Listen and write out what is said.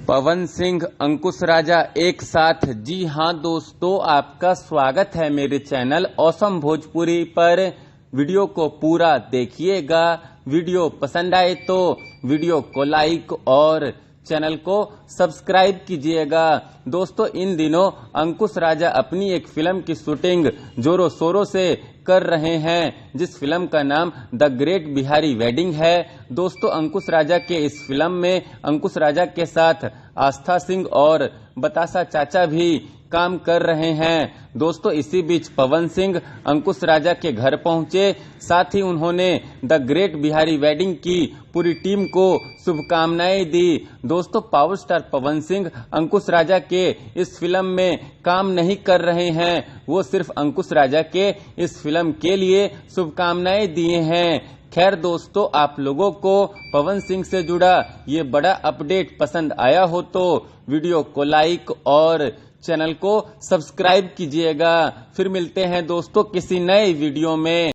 पवन सिंह, अंकुश राजा एक साथ। जी हां दोस्तों, आपका स्वागत है मेरे चैनल ऑसम भोजपुरी पर। वीडियो को पूरा देखिएगा। वीडियो पसंद आए तो वीडियो को लाइक और चैनल को सब्सक्राइब कीजिएगा। दोस्तों, इन दिनों अंकुश राजा अपनी एक फिल्म की शूटिंग जोरों शोरों से कर रहे हैं, जिस फिल्म का नाम द ग्रेट बिहारी वेडिंग है। दोस्तों, अंकुश राजा के इस फिल्म में अंकुश राजा के साथ आस्था सिंह और बतासा चाचा भी काम कर रहे हैं। दोस्तों, इसी बीच पवन सिंह अंकुश राजा के घर पहुंचे, साथ ही उन्होंने द ग्रेट बिहारी वेडिंग की पूरी टीम को शुभकामनाएं दी। दोस्तों, पावर स्टार पवन सिंह अंकुश राजा के इस फिल्म में काम नहीं कर रहे हैं, वो सिर्फ अंकुश राजा के इस फिल्म के लिए शुभकामनाएं दिए हैं। खैर दोस्तों, आप लोगों को पवन सिंह से जुड़ा ये बड़ा अपडेट पसंद आया हो तो वीडियो को लाइक और चैनल को सब्सक्राइब कीजिएगा। फिर मिलते हैं दोस्तों किसी नए वीडियो में।